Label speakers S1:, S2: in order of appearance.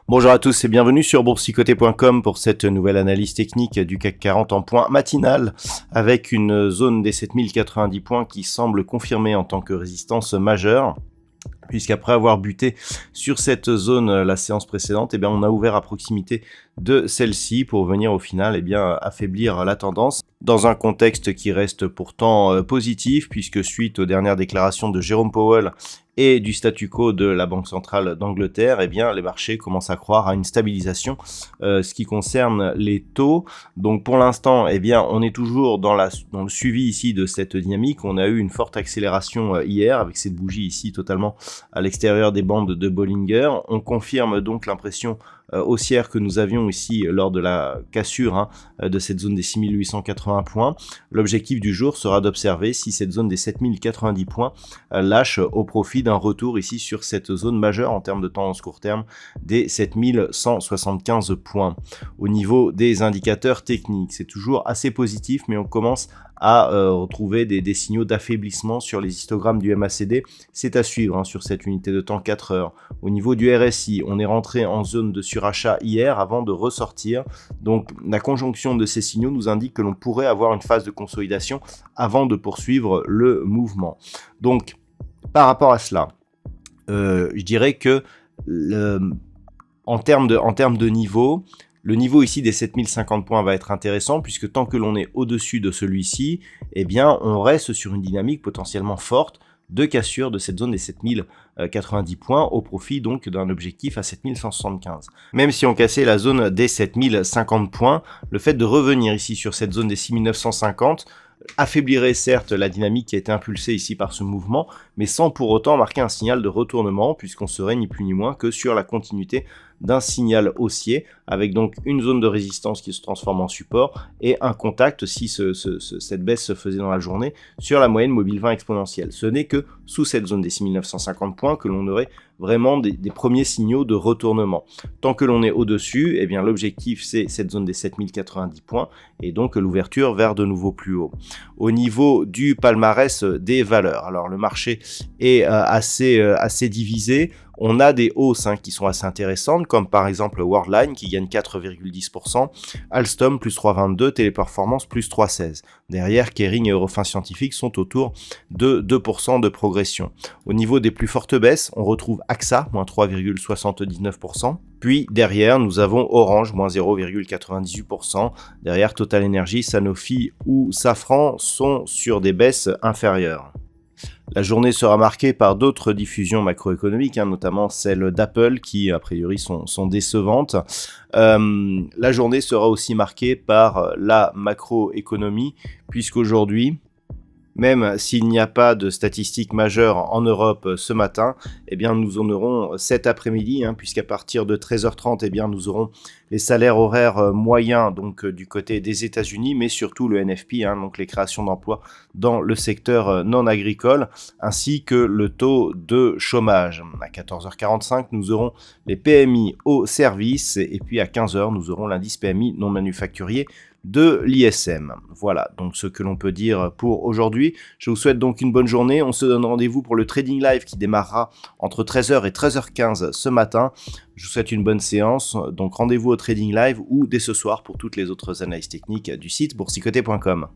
S1: Bonjour à tous et bienvenue sur boursicoté.com pour cette nouvelle analyse technique du CAC 40 en point matinal avec une zone des 7090 points qui semble confirmée en tant que résistance majeure. Puisqu'après avoir buté sur cette zone la séance précédente, on a ouvert à proximité de celle-ci pour venir au final affaiblir la tendance dans un contexte qui reste pourtant positif, puisque suite aux dernières déclarations de Jérôme Powell et du statu quo de la Banque centrale d'Angleterre, les marchés commencent à croire à une stabilisation ce qui concerne les taux. Donc pour l'instant, on est toujours dans le suivi ici de cette dynamique. On a eu une forte accélération hier avec cette bougie ici totalement à l'extérieur des bandes de Bollinger. On confirme donc l'impression haussière que nous avions ici lors de la cassure de cette zone des 6880 points. L'objectif du jour sera d'observer si cette zone des 7090 points lâche au profit d'un retour ici sur cette zone majeure en termes de tendance court terme des 7175 points. Au niveau des indicateurs techniques, c'est toujours assez positif, mais on commence à retrouver des signaux d'affaiblissement sur les histogrammes du MACD. C'est à suivre sur cette unité de temps 4 heures. Au niveau du RSI, on est rentré en zone de surachat hier avant de ressortir. Donc la conjonction de ces signaux nous indique que l'on pourrait avoir une phase de consolidation avant de poursuivre le mouvement. Donc par rapport à cela, je dirais que en termes de niveau, le niveau ici des 7050 points va être intéressant puisque tant que l'on est au-dessus de celui-ci, on reste sur une dynamique potentiellement forte de cassure de cette zone des 7090 points au profit donc d'un objectif à 7175. Même si on cassait la zone des 7050 points, le fait de revenir ici sur cette zone des 6950 affaiblirait certes la dynamique qui a été impulsée ici par ce mouvement, mais sans pour autant marquer un signal de retournement puisqu'on serait ni plus ni moins que sur la continuité d'un signal haussier avec donc une zone de résistance qui se transforme en support et un contact si cette baisse se faisait dans la journée sur la moyenne mobile 20 exponentielle. Ce n'est que sous cette zone des 6950 points que l'on aurait vraiment des premiers signaux de retournement. Tant que l'on est au-dessus, l'objectif c'est cette zone des 7090 points et donc l'ouverture vers de nouveau plus haut. Au niveau du palmarès des valeurs, alors le marché est assez divisé. On a des hausses qui sont assez intéressantes, comme par exemple Worldline qui gagne 4,10%, Alstom plus 3,22%, Téléperformance plus 3,16%. Derrière, Kering et Eurofins Scientifique sont autour de 2% de progression. Au niveau des plus fortes baisses, on retrouve AXA, moins 3,79%. Puis derrière, nous avons Orange, moins 0,98%. Derrière, Total Energy, Sanofi ou Safran sont sur des baisses inférieures. La journée sera marquée par d'autres diffusions macroéconomiques, notamment celle d'Apple qui a priori sont décevantes. La journée sera aussi marquée par la macroéconomie puisqu'aujourd'hui, même s'il n'y a pas de statistiques majeures en Europe ce matin, nous en aurons cet après-midi, puisqu'à partir de 13h30, nous aurons les salaires horaires moyens donc du côté des États-Unis, mais surtout le NFP, donc les créations d'emplois dans le secteur non agricole, ainsi que le taux de chômage. À 14h45, nous aurons les PMI au service, et puis à 15h, nous aurons l'indice PMI non manufacturier de l'ISM. Voilà donc ce que l'on peut dire pour aujourd'hui. Je vous souhaite donc une bonne journée. On se donne rendez-vous pour le Trading Live qui démarrera entre 13h et 13h15 ce matin. Je vous souhaite une bonne séance. Donc rendez-vous au Trading Live ou dès ce soir pour toutes les autres analyses techniques du site boursicoté.com.